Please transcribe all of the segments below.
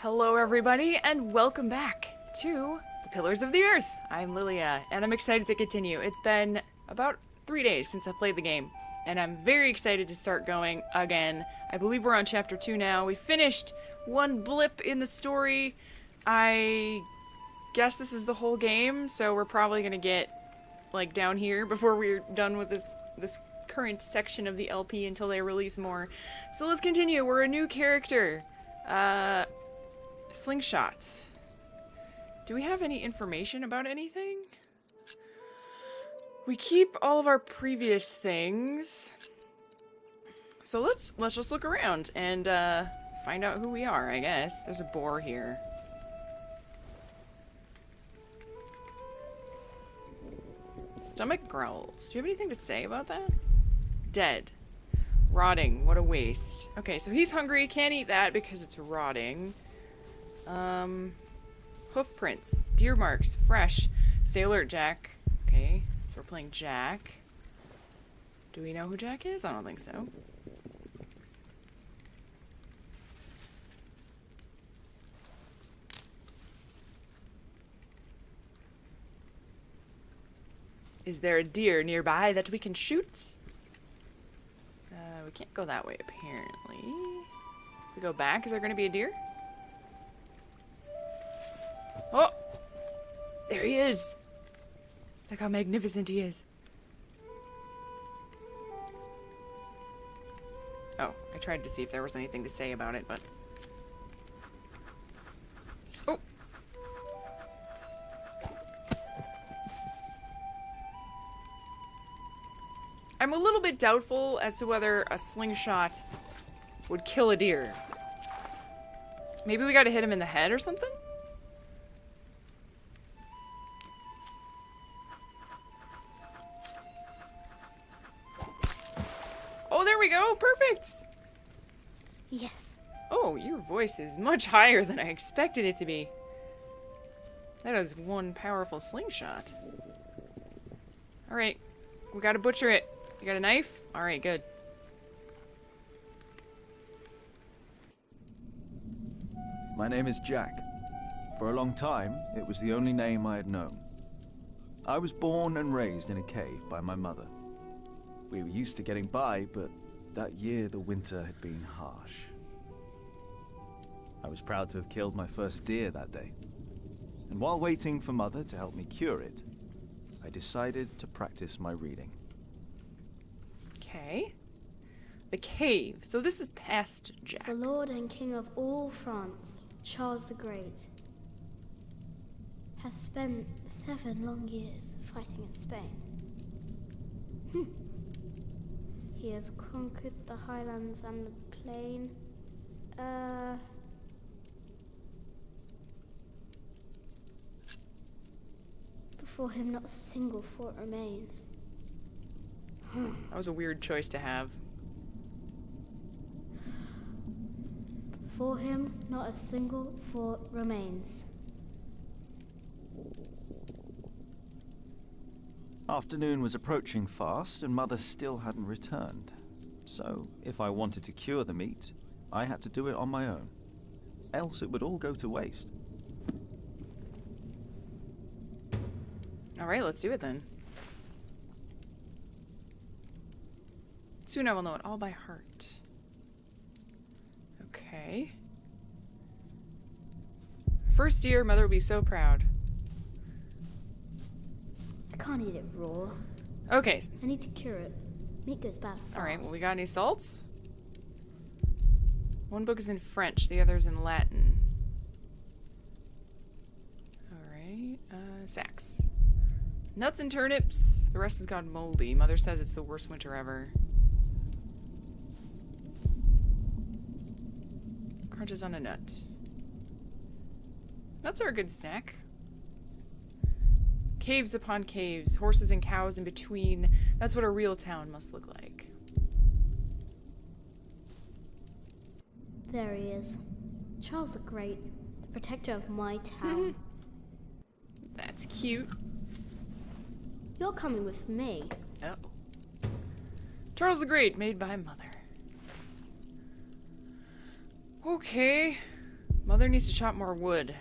Hello everybody, and welcome back to the Pillars of the Earth. I'm Lilia, and I'm excited to continue. It's been about 3 days since I played the game, and I'm very excited to start going again. I believe we're on chapter 2 now. We finished one blip in the story. I guess this is the whole game, so we're probably gonna get like down here before we're done with this current section of the LP until they release more. So let's continue. We're a new character. Slingshot. Do we have any information about anything? We keep all of our previous things. So let's just look around and find out who we are, I guess. There's a boar here. Stomach growls. Do you have anything to say about that? Dead. Rotting. What a waste. Okay, so he's hungry. Can't eat that because it's rotting. Hoof prints. Deer marks. Fresh. Stay alert, Jack. Okay, so we're playing Jack. Do we know who Jack is? I don't think so. Is there a deer nearby that we can shoot? We can't go that way, apparently. If we go back, is there going to be a deer? Oh! There he is! Look how magnificent he is. Oh, I tried to see if there was anything to say about it, but... Oh! I'm a little bit doubtful as to whether a slingshot would kill a deer. Maybe we gotta hit him in the head or something? Oh, there we go! Perfect! Yes. Oh, your voice is much higher than I expected it to be. That is one powerful slingshot. Alright, we gotta butcher it. You got a knife? Alright, good. My name is Jack. For a long time, it was the only name I had known. I was born and raised in a cave by my mother. We were used to getting by, but that year the winter had been harsh. I was proud to have killed my first deer that day. And while waiting for Mother to help me cure it, I decided to practice my reading. Okay. The cave. So this is past Jack. The Lord and King of all France, Charles the Great, has spent 7 long years fighting in Spain. He has conquered the highlands and the plain. Before him, not a single fort remains. That was a weird choice to have. Before him, not a single fort remains. Afternoon was approaching fast, and Mother still hadn't returned. So, if I wanted to cure the meat, I had to do it on my own. Else it would all go to waste. Alright, let's do it then. Soon I will know it all by heart. Okay. First deer, Mother will be so proud. I can't eat it raw. Okay. I need to cure it. Meat goes bad fast. Alright, well, we got any salts? One book is in French, the other is in Latin. Alright, sacks. Nuts and turnips. The rest has gone moldy. Mother says it's the worst winter ever. Crunches on a nut. Nuts are a good snack. Caves upon caves, horses and cows in between. That's what a real town must look like. There he is. Charles the Great, the protector of my town. That's cute. You're coming with me. Oh. Charles the Great, made by Mother. Okay. Mother needs to chop more wood.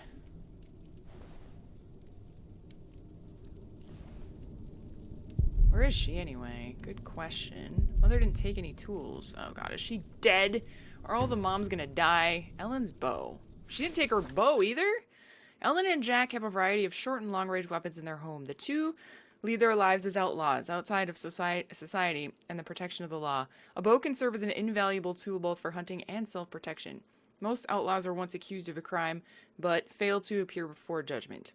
Where is she anyway? Good question. Mother didn't take any tools. Oh god, is she dead? Are all the moms gonna die? Ellen's bow. She didn't take her bow either? Ellen and Jack have a variety of short and long-range weapons in their home. The two lead their lives as outlaws, outside of society and the protection of the law. A bow can serve as an invaluable tool both for hunting and self-protection. Most outlaws are once accused of a crime, but fail to appear before judgment.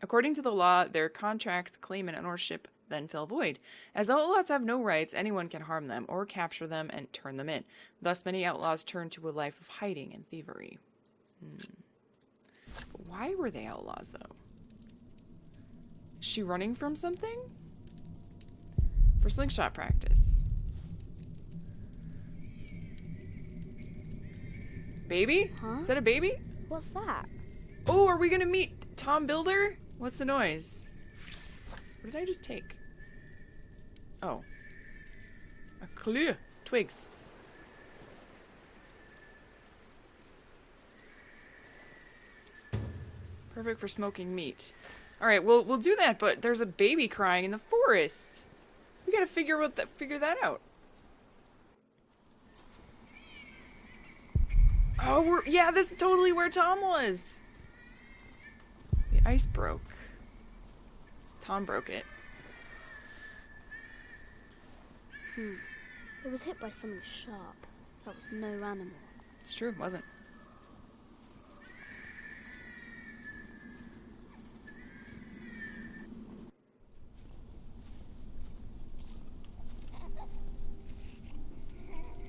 According to the law, their contracts, claim, and ownership then fell void. As outlaws have no rights, anyone can harm them or capture them and turn them in. Thus, many outlaws turn to a life of hiding and thievery. But why were they outlaws, though? Is she running from something? For slingshot practice. Baby? Huh? Is that a baby? What's that? Oh, are we gonna meet Tom Builder? What's the noise? What did I just take? Oh. A clue. Twigs. Perfect for smoking meat. Alright, we'll do that, but there's a baby crying in the forest. We gotta figure that out. Oh, yeah, this is totally where Tom was. The ice broke. Tom broke it. It was hit by something sharp. That was no animal. It's true, it wasn't.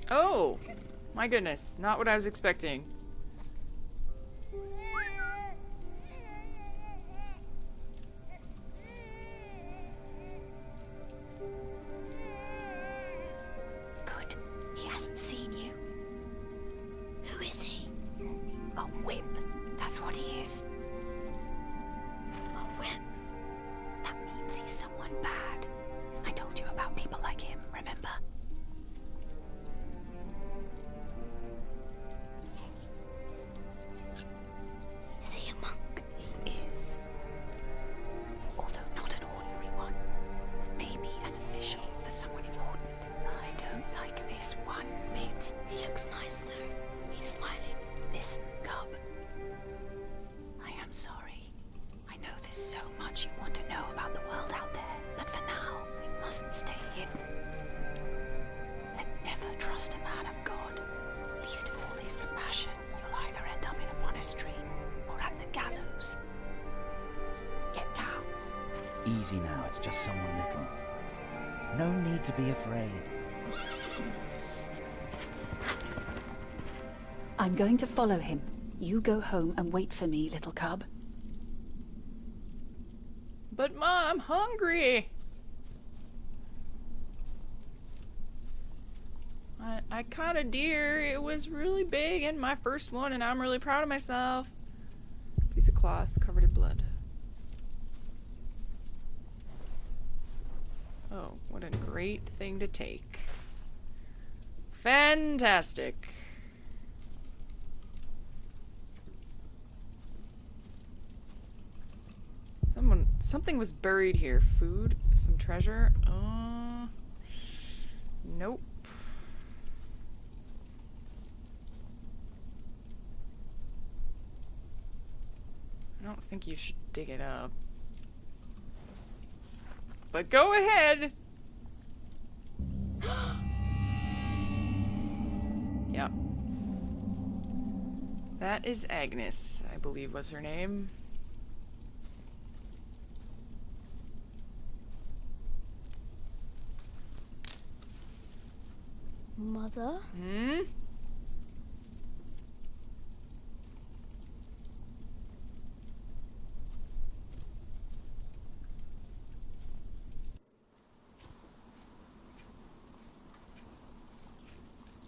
Oh! My goodness, not what I was expecting. Good. He hasn't seen you. Who is he? A whip. That's what he is. A whip. That means he's someone bad. I told you about people like him, remember? Is he a monk? He is. Although not an ordinary one. Maybe an official for someone important. I don't like this one bit. He looks nice though. He's smiling. Listen, Cub. I am sorry. I know there's so much you want to know about the world out there, but for now, we mustn't stay hidden. And never trust a man of God. Least of all his compassion. You'll either end up in a monastery or at the gallows. Get down. Easy now, it's just someone little. No need to be afraid. I'm going to follow him. You go home and wait for me, little cub. But Mom, I'm hungry! I caught a deer. It was really big and my first one, and I'm really proud of myself. Piece of cloth covered in blood. Oh, what a great thing to take. Fantastic. Something was buried here. Food, some treasure. Nope. I don't think you should dig it up. But go ahead! Yep. That is Agnes, I believe was her name. Mother? Hmm?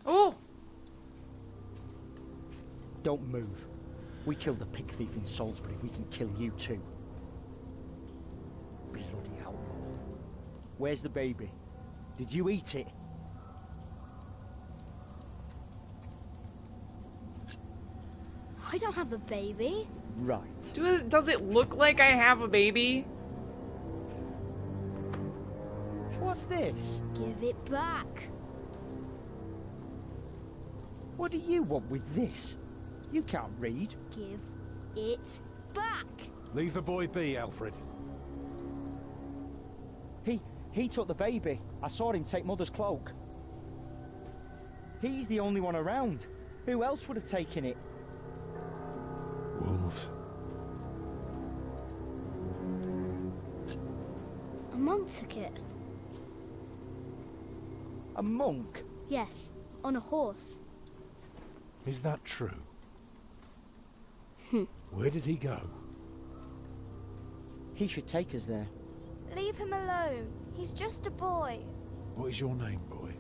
Oh! Don't move. We killed the pig thief in Salisbury. We can kill you too. Bloody outlaw. Where's the baby? Did you eat it? I I don't have a baby. Right. Does it look like I have a baby? What's this? Give it back. What do you want with this? You can't read. Give it back. Leave the boy be, Alfred. He took the baby. I saw him take Mother's cloak. He's the only one around. Who else would have taken it? Wolves. A monk took it. A monk? Yes, on a horse. Is that true? Where did he go? He should take us there. Leave him alone. He's just a boy. What is your name, boy?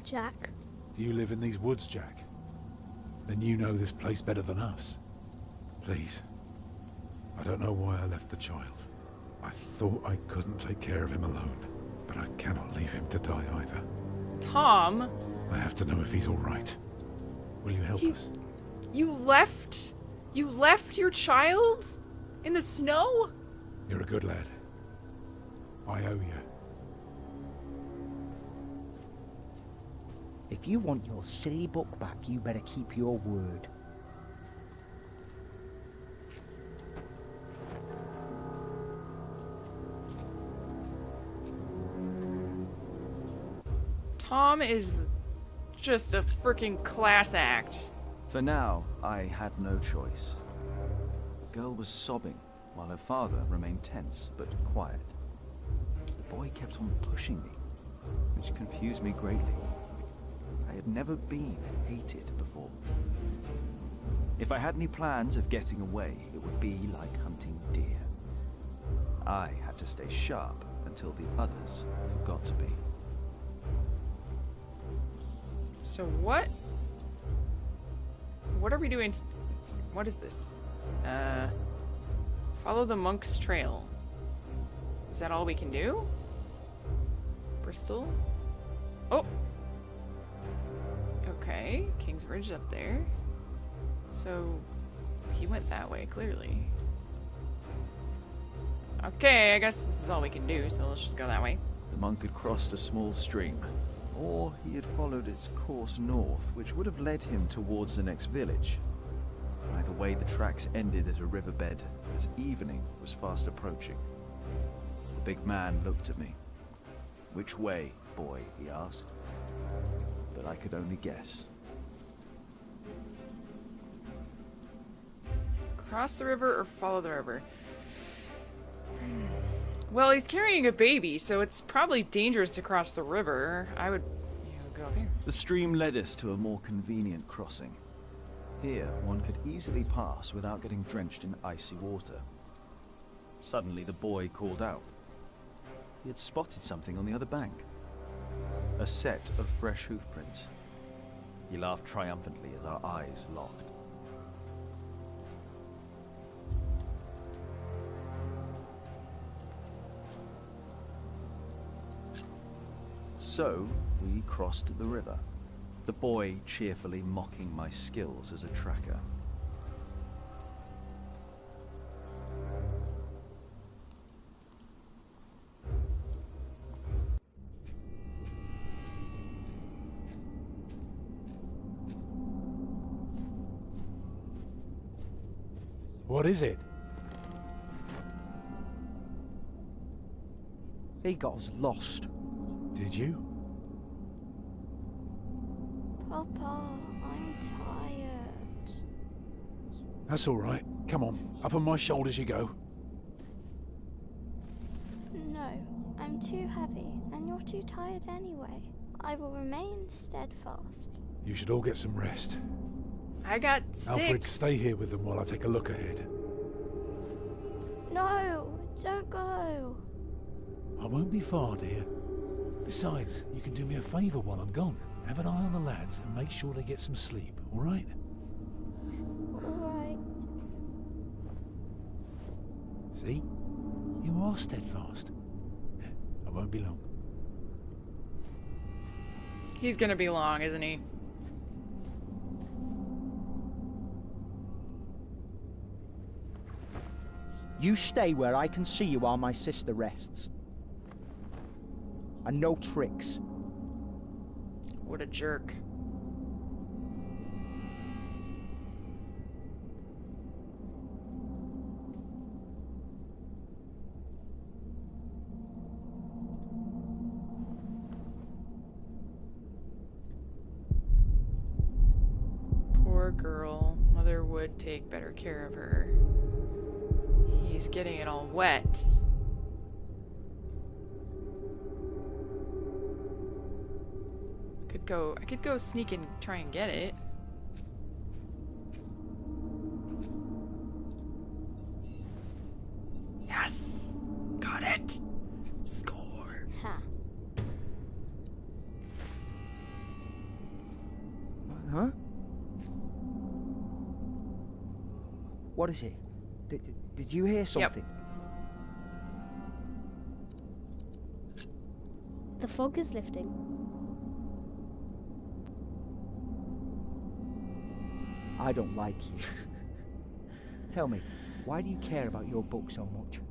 Jack. Do you live in these woods, Jack? Then you know this place better than us. Please. I don't know why I left the child. I thought I couldn't take care of him alone, but I cannot leave him to die either. Tom? I have to know if he's all right. Will you help us? You left your child? In the snow? You're a good lad. I owe you. If you want your silly book back, you better keep your word. Tom is just a freaking class act. For now, I had no choice. The girl was sobbing, while her father remained tense but quiet. The boy kept on pushing me, which confused me greatly. I had never been hated before. If I had any plans of getting away, it would be like hunting deer. I had to stay sharp until the others forgot to be. So what are we doing? What is this? Follow the monk's trail. Is that all we can do? Bristol? Oh! Okay, Kingsbridge up there. So, he went that way, clearly. Okay, I guess this is all we can do, so let's just go that way. The monk had crossed a small stream, or he had followed its course north, which would have led him towards the next village. Either way, the tracks ended at a riverbed as evening was fast approaching. The big man looked at me. "Which way, boy?" he asked. But I could only guess. Cross the river or follow the river? Well, he's carrying a baby, so it's probably dangerous to cross the river. I would go up here. The stream led us to a more convenient crossing. Here, one could easily pass without getting drenched in icy water. Suddenly, the boy called out. He had spotted something on the other bank. A set of fresh hoof prints. He laughed triumphantly as our eyes locked. So, we crossed the river, the boy cheerfully mocking my skills as a tracker. What is it? He got us lost. Did you? Papa, I'm tired. That's all right. Come on, up on my shoulders you go. No, I'm too heavy, and you're too tired anyway. I will remain steadfast. You should all get some rest. I got sticks. Alfred, stay here with them while I take a look ahead. No, don't go. I won't be far, dear. Besides, you can do me a favour while I'm gone. Have an eye on the lads and make sure they get some sleep, all right? All right. See? You are steadfast. I won't be long. He's gonna be long, isn't he? You stay where I can see you while my sister rests. And no tricks. What a jerk. Poor girl. Mother would take better care of her. He's getting it all wet. I could go sneak and try and get it. Yes! Got it! Score! Ha. Huh? What is it? Did you hear something? The fog is lifting. I don't like you. Tell me, why do you care about your book so much?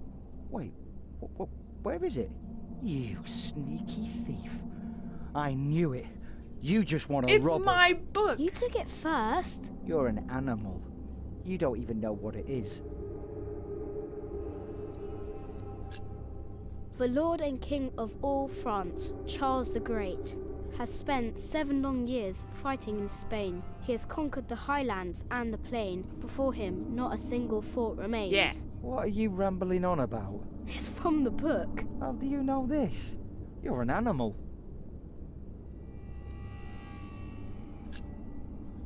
Wait, where is it? You sneaky thief. I knew it. You just want to rob us. It's my book! You took it first. You're an animal. You don't even know what it is. The Lord and King of all France, Charles the Great, has spent 7 long years fighting in Spain. He has conquered the highlands and the plain. Before him, not a single fort remains. Yeah. What are you rambling on about? It's from the book. How do you know this? You're an animal.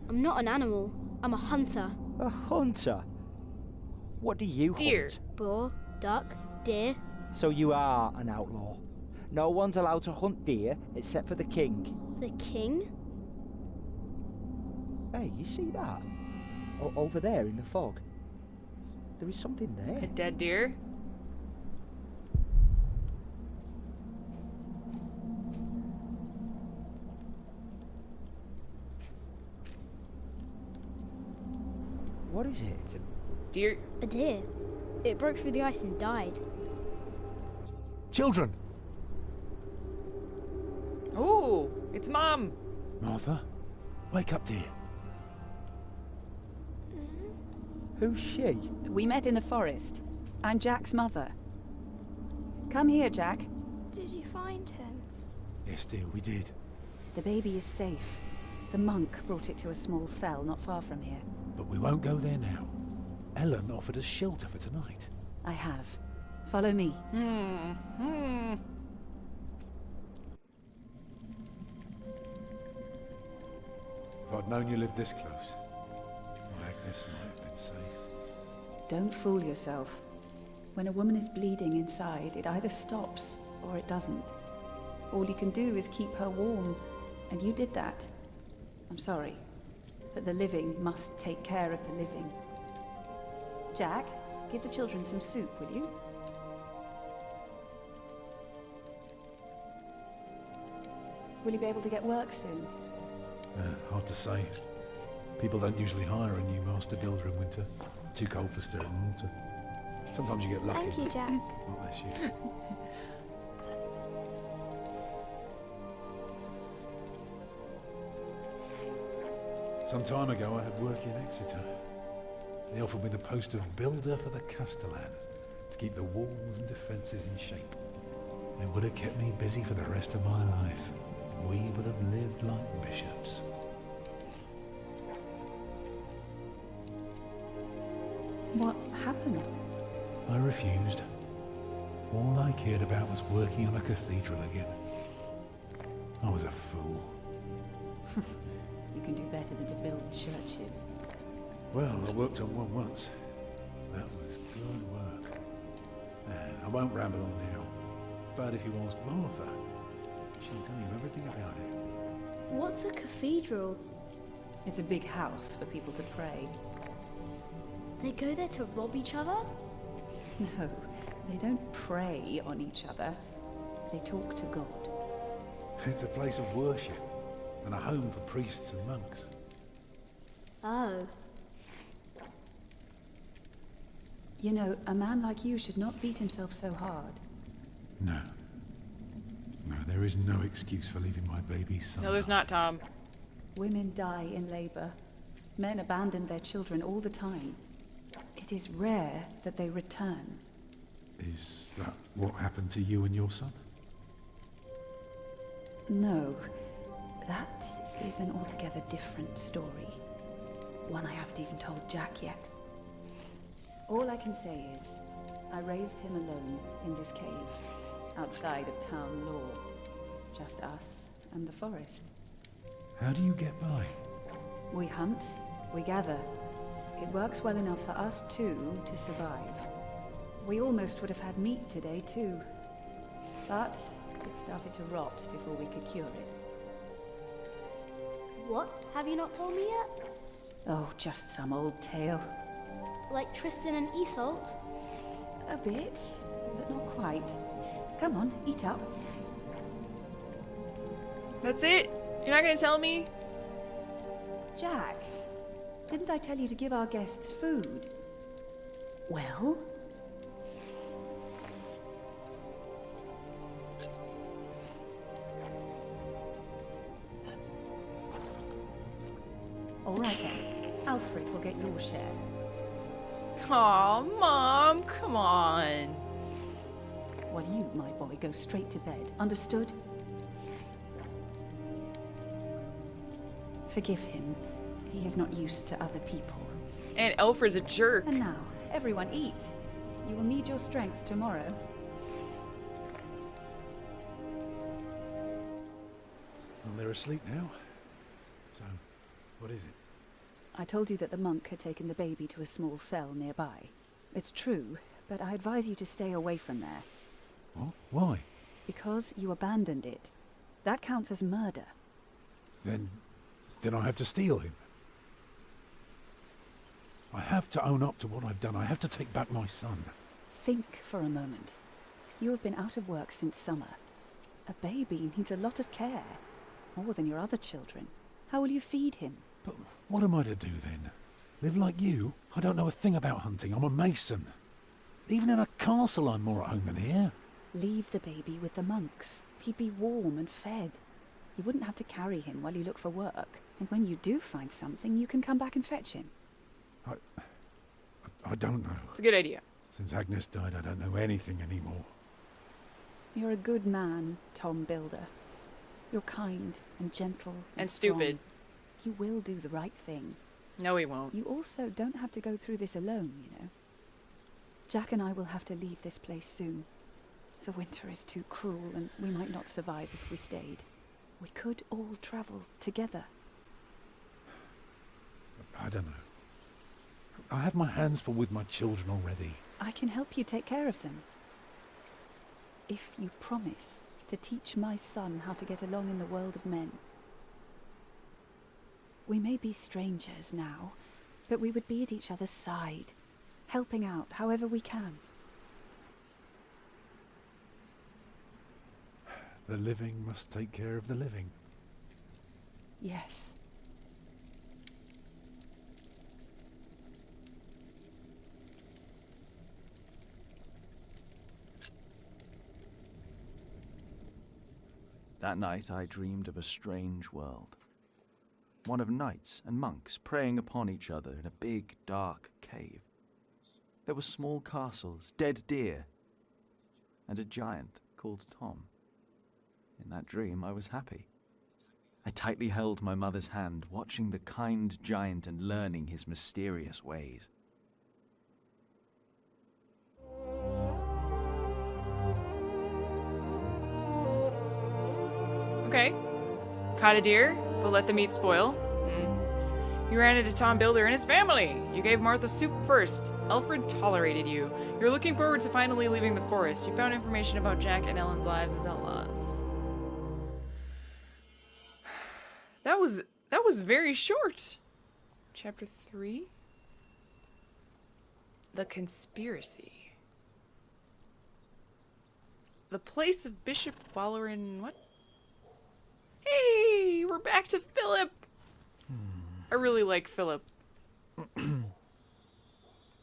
I'm not an animal. I'm a hunter. A hunter? What do you Deer. hunt? Boar, duck, deer. So you are an outlaw. No one's allowed to hunt deer except for the king. The king? Hey, you see that? Over there in the fog. There is something A there. dead deer? What is it? It's a deer. A deer. It broke through the ice and died. Children! Oh, it's Mom. Martha, wake up, dear. Who's she? We met in the forest. I'm Jack's mother. Come here, Jack. Did you find him? Yes, dear, we did. The baby is safe. The monk brought it to a small cell not far from here. But we won't go there now. Ellen offered us shelter for tonight. I have. Follow me. If I'd known you lived this close, Agnes might have been safe. Don't fool yourself. When a woman is bleeding inside, it either stops or it doesn't. All you can do is keep her warm, and you did that. I'm sorry, but the living must take care of the living. Jack, give the children some soup, will you? Will you be able to get work soon? Hard to say. People don't usually hire a new master builder in winter. Too cold for stirring water. Sometimes you get lucky. Thank you, Jack. Oh, bless you. Some time ago, I had work in Exeter. They offered me the post of builder for the castellan to keep the walls and defences in shape. It would have kept me busy for the rest of my life. We would have lived like bishops. What happened? I refused. All I cared about was working on a cathedral again. I was a fool. You can do better than to build churches. Well, I worked on one once. That was good work. I won't ramble on now. But if you ask Martha, she'll tell you everything about it. What's a cathedral? It's a big house for people to pray. They go there to rob each other? No, they don't prey on each other. They talk to God. It's a place of worship and a home for priests and monks. Oh. You know, a man like you should not beat himself so hard. No. No, there is no excuse for leaving my baby son. No, there's not, Tom. Women die in labor. Men abandon their children all the time. It is rare that they return. Is that what happened to you and your son? No. That is an altogether different story. One I haven't even told Jack yet. All I can say is, I raised him alone in this cave, outside of town law. Just us and the forest. How do you get by? We hunt, we gather. It works well enough for us two to survive. We almost would have had meat today too. But it started to rot before we could cure it. What? Have you not told me yet? Oh, just some old tale. Like Tristan and Isolde? A bit, but not quite. Come on, eat up. That's it? You're not gonna tell me? Jack, didn't I tell you to give our guests food? Well? All right then. Alfred will get your share. Aw, Mom, come on. While you, my boy, go straight to bed. Understood? Forgive him. He is not used to other people. And Alfred's a jerk. And now, everyone eat. You will need your strength tomorrow. Well, they're asleep now. So, what is it? I told you that the monk had taken the baby to a small cell nearby. It's true, but I advise you to stay away from there. What? Why? Because you abandoned it. That counts as murder. Then I have to steal him. I have to own up to what I've done. I have to take back my son. Think for a moment. You have been out of work since summer. A baby needs a lot of care. More than your other children. How will you feed him? But what am I to do then? Live like you? I don't know a thing about hunting. I'm a mason. Even in a castle I'm more at home than here. Leave the baby with the monks. He'd be warm and fed. You wouldn't have to carry him while you look for work. And when you do find something, you can come back and fetch him. I don't know. It's a good idea. Since Agnes died, I don't know anything anymore. You're a good man, Tom Builder. You're kind and gentle And strong. stupid. You will do the right thing. No, he won't. You also don't have to go through this alone, you know. Jack and I will have to leave this place soon. The winter is too cruel, and we might not survive if we stayed. We could all travel together. I don't know. I have my hands full with my children already. I can help you take care of them. If you promise to teach my son how to get along in the world of men. We may be strangers now, but we would be at each other's side, helping out however we can. The living must take care of the living. Yes. That night I dreamed of a strange world. One of knights and monks preying upon each other in a big, dark cave. There were small castles, dead deer, and a giant called Tom. In that dream I was happy. I tightly held my mother's hand, watching the kind giant and learning his mysterious ways. Okay. Caught a deer, but let the meat spoil. You ran into Tom Builder and his family. You gave Martha soup first. Alfred tolerated you. You're looking forward to finally leaving the forest. You found information about Jack and Ellen's lives as outlaws. That was very short. Chapter 3. The conspiracy. The place of Bishop Waleran. What? Hey, we're back to Philip. I really like Philip.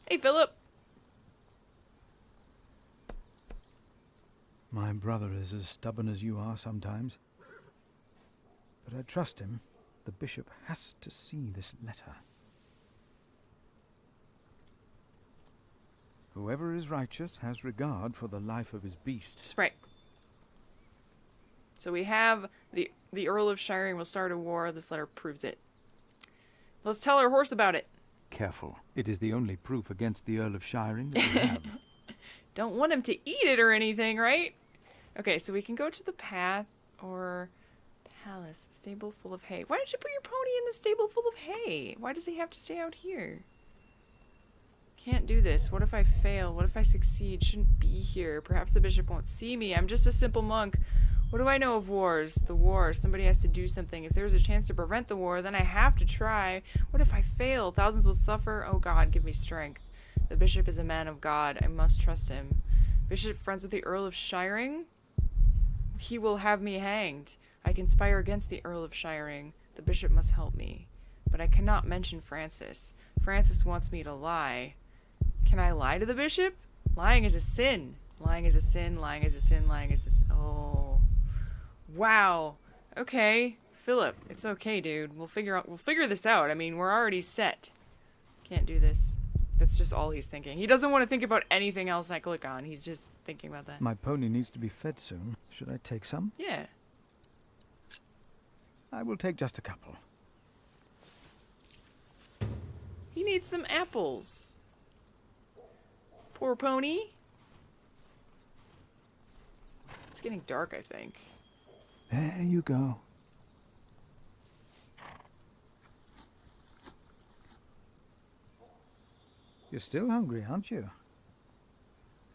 Hey, Philip. My brother is as stubborn as you are sometimes. But I trust him. The bishop has to see this letter. Whoever is righteous has regard for the life of his beasts. That's right. So we have the Earl of Shiring will start a war. This letter proves it. Let's tell our horse about it. Careful. It is the only proof against the Earl of Shiring that we have. Don't want him to eat it or anything, right? Okay, so we can go to the path or palace, stable full of hay. Why did you put your pony in the stable full of hay? Why does he have to stay out here? Can't do this. What if I fail? What if I succeed? Shouldn't be here. Perhaps the bishop won't see me. I'm just a simple monk. What do I know of wars? The war. Somebody has to do something. If there's a chance to prevent the war, then I have to try. What if I fail? Thousands will suffer. Oh God, give me strength. The bishop is a man of God. I must trust him. Bishop friends with the Earl of Shiring? He will have me hanged. I conspire against the Earl of Shiring. The bishop must help me. But I cannot mention Francis. Francis wants me to lie. Can I lie to the bishop? Lying is a sin. Lying is a sin. Lying is a sin. Lying is a sin. Oh. Wow. Okay. Philip, it's okay, dude. We'll figure this out. I mean, we're already set. Can't do this. That's just all he's thinking. He doesn't want to think about anything else I click on. He's just thinking about that. My pony needs to be fed soon. Should I take some? Yeah. I will take just a couple. He needs some apples. Poor pony. It's getting dark, I think. There you go. You're still hungry, aren't you?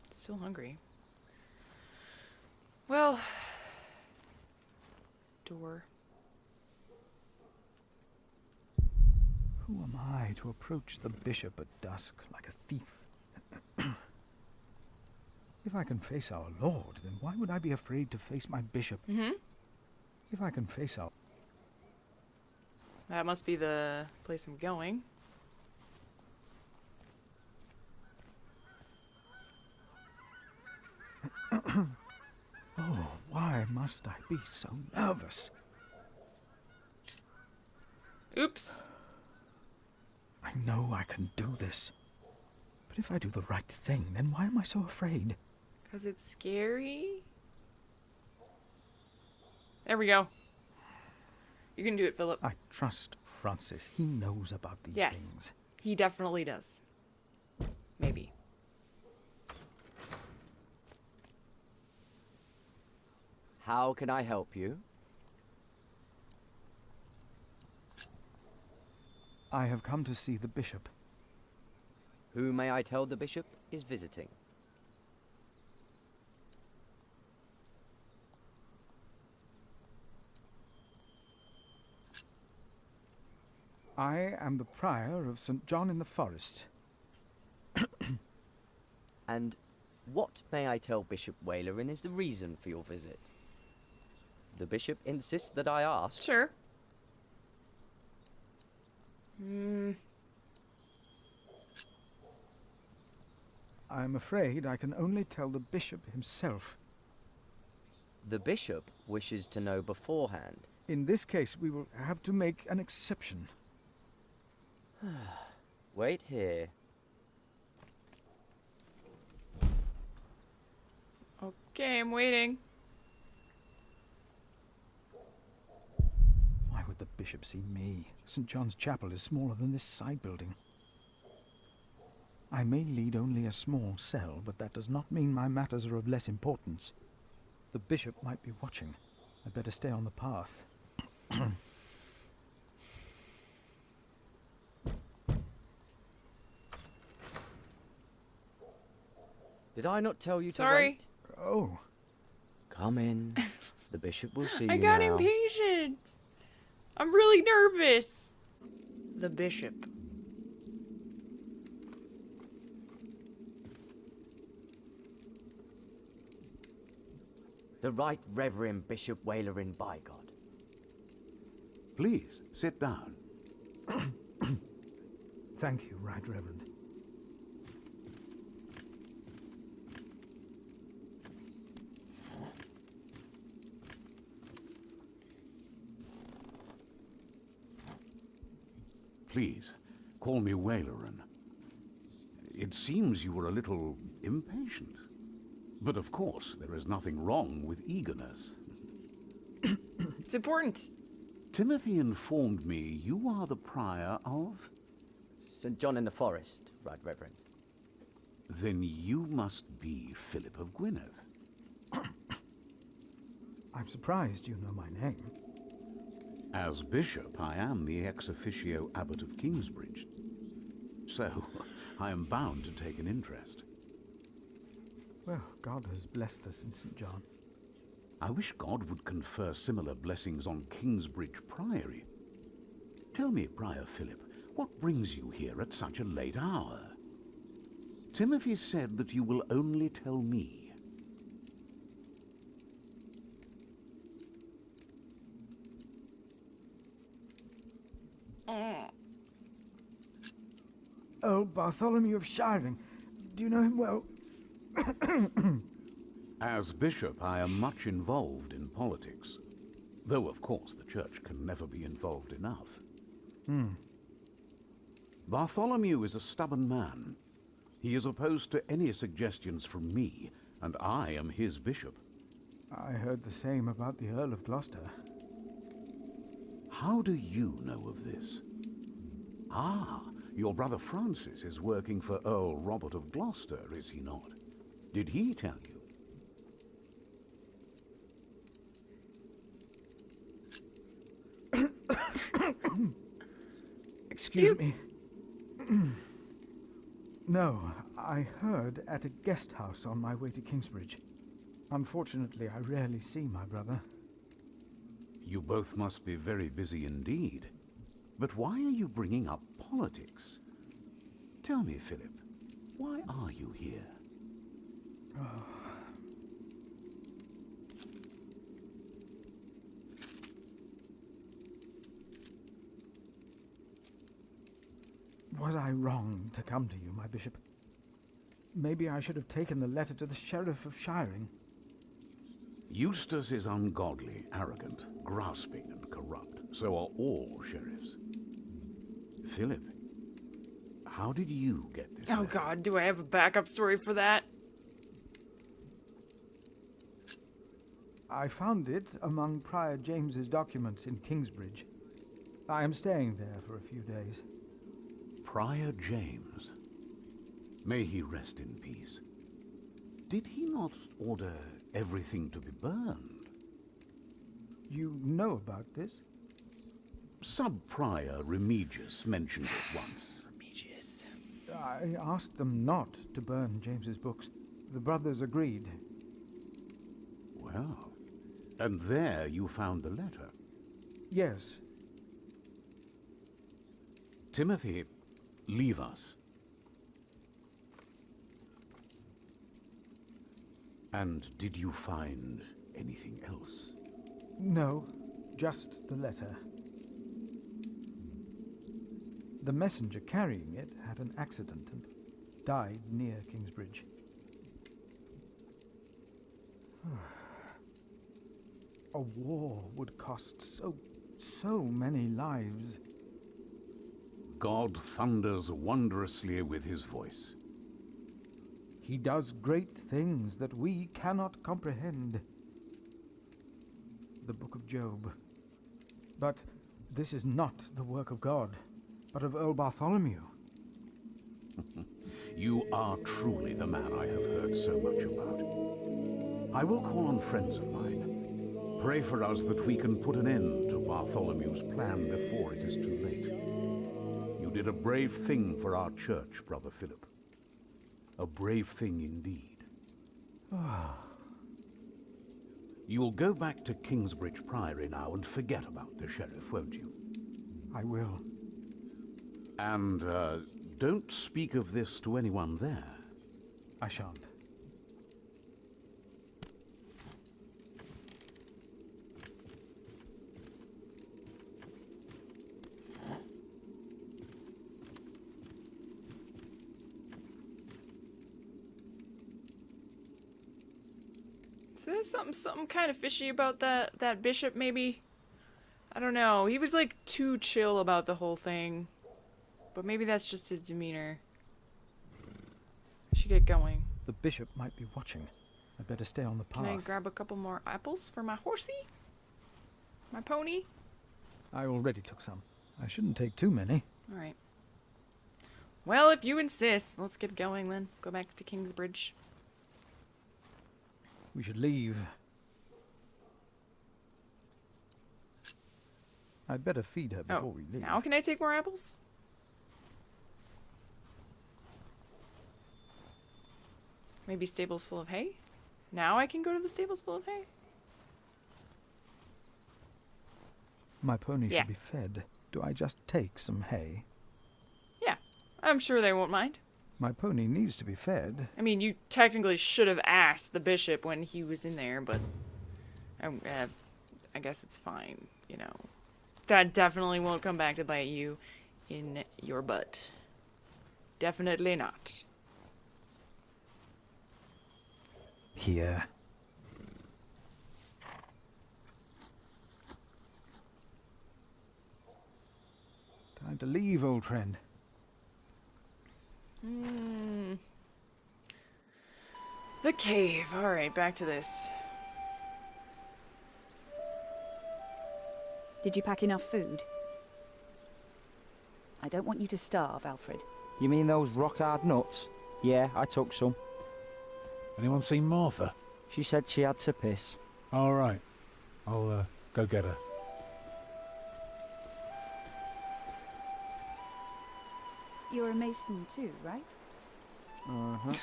Still hungry. Well, door. Who am I to approach the bishop at dusk like a thief? If I can face our Lord, then why would I be afraid to face my bishop? Mm-hmm. If I can face our... That must be the place I'm going. Oh, why must I be so nervous? Oops. I know I can do this. But if I do the right thing, then why am I so afraid? 'Cause it's scary? There we go. You can do it, Philip. I trust Francis. He knows about these Yes. things. He definitely does. Maybe. How can I help you? I have come to see the bishop. Who may I tell the bishop is visiting? I am the prior of St. John in the Forest. And what may I tell Bishop Waleran is the reason for your visit? The bishop insists that I ask. Sure. I'm afraid I can only tell the bishop himself. The bishop wishes to know beforehand. In this case, we will have to make an exception. Wait here. Okay, I'm waiting. Why would the bishop see me? St. John's Chapel is smaller than this side building. I may lead only a small cell, but that does not mean my matters are of less importance. The bishop might be watching. I'd better stay on the path. Did I not tell you Sorry. to wait? Oh. Come in. The bishop will see you I got now. impatient. I'm really nervous. The bishop. The Right Reverend Bishop Waleran Bigod. Please, sit down. Thank you, Right Reverend. please, call me Waleran. It seems you were a little impatient. But of course, there is nothing wrong with eagerness. It's important. Timothy informed me you are the prior of... St. John in the Forest, Right Reverend. Then you must be Philip of Gwynedd. I'm surprised you know my name. As bishop, I am the ex officio abbot of Kingsbridge. So, I am bound to take an interest. Well, God has blessed us in St. John. I wish God would confer similar blessings on Kingsbridge Priory. Tell me, Prior Philip, what brings you here at such a late hour? Timothy said that you will only tell me. Old Bartholomew of Shiring. Do you know him well? As bishop, I am much involved in politics. Though, of course, the church can never be involved enough. Bartholomew is a stubborn man. He is opposed to any suggestions from me, and I am his bishop. I heard the same about the Earl of Gloucester. How do you know of this? Ah, your brother Francis is working for Earl Robert of Gloucester, is he not? Did he tell you? Excuse me. No, I heard at a guest house on my way to Kingsbridge. Unfortunately, I rarely see my brother. You both must be very busy indeed. But why are you bringing up politics? Tell me, Philip, why are you here? Was I wrong to come to you, my bishop? Maybe I should have taken the letter to the sheriff of Shiring. Eustace is ungodly, arrogant, grasping, and corrupt. So are all sheriffs. Philip, how did you get this Oh letter? god, do I have a backup story for that? I found it among Prior James's documents in Kingsbridge. I am staying there for a few days. Prior James. May he rest in peace. Did he not order everything to be burned? You know about this? Sub-Prior Remigius mentioned it once. Remigius. I asked them not to burn James's books. The brothers agreed. Well, and there you found the letter. Yes. Timothy, leave us. And did you find anything else? No, just the letter. The messenger carrying it had an accident and died near Kingsbridge. A war would cost so many lives. God thunders wondrously with his voice. He does great things that we cannot comprehend. The Book of Job. But this is not the work of God, but of Earl Bartholomew. You are truly the man I have heard so much about. I will call on friends of mine. Pray for us that we can put an end to Bartholomew's plan before it is too late. You did a brave thing for our church, Brother Philip. A brave thing indeed. You'll go back to Kingsbridge Priory now and forget about the sheriff, won't you? I will. And, don't speak of this to anyone there. I shan't. So there's something kind of fishy about that bishop, maybe? I don't know. He was like too chill about the whole thing. But maybe that's just his demeanor. I should get going. The bishop might be watching. I'd better stay on the path. Can I grab a couple more apples for my horsey? My pony? I already took some. I shouldn't take too many. Alright. Well, if you insist, let's get going then. Go back to Kingsbridge. We should leave. I'd better feed her before we leave. Now can I take more apples? Maybe stables full of hay? Now I can go to the stables full of hay? My pony Yeah. should be fed. Do I just take some hay? Yeah, I'm sure they won't mind. My pony needs to be fed. I mean, you technically should have asked the bishop when he was in there, but I guess it's fine, you know. That definitely won't come back to bite you in your butt. Definitely not. Here. Time to leave, old friend. The cave. Alright, back to this. Did you pack enough food? I don't want you to starve, Alfred. You mean those rock-hard nuts? Yeah, I took some. Anyone seen Martha? She said she had to piss. All right. I'll go get her. You're a mason too, right? Uh-huh.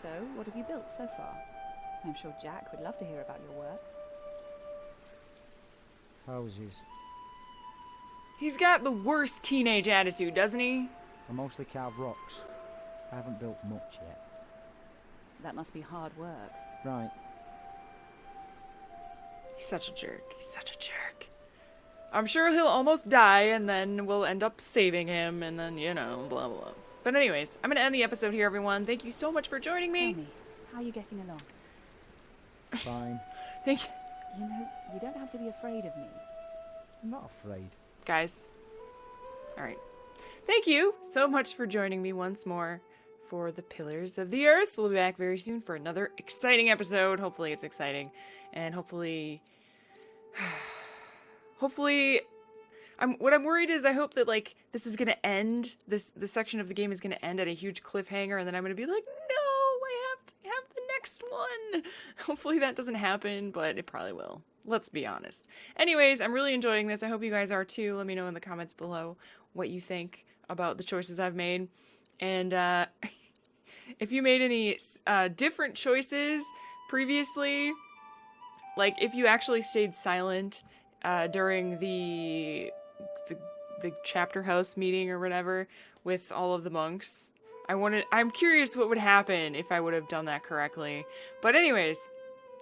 So, what have you built so far? I'm sure Jack would love to hear about your work. Houses. He's got the worst teenage attitude, doesn't he? I mostly carve rocks. I haven't built much yet. That must be hard work. Right. He's such a jerk. He's such a jerk. I'm sure he'll almost die, and then we'll end up saving him, and then, you know, blah, blah, blah. But anyways, I'm going to end the episode here, everyone. Thank you so much for joining me. Tell me, how are you getting along? Fine. Thank you. You know, you don't have to be afraid of me. I'm not afraid. Guys. Alright. Thank you so much for joining me once more for the Pillars of the Earth. We'll be back very soon for another exciting episode. Hopefully it's exciting. And hopefully... what I'm worried is I hope that, like, this is gonna end, this section of the game is gonna end at a huge cliffhanger, and then I'm gonna be like, no, I have to have the next one. Hopefully that doesn't happen, but it probably will. Let's be honest. Anyways, I'm really enjoying this. I hope you guys are too. Let me know in the comments below what you think about the choices I've made. And if you made any different choices previously, like if you actually stayed silent during the chapter house meeting or whatever with all of the monks, I'm curious what would happen if I would have done that correctly. But anyways,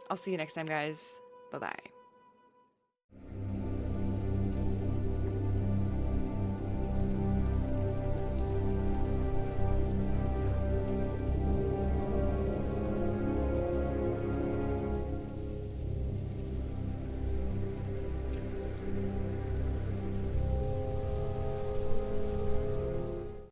I'll see you next time, guys. Bye-bye.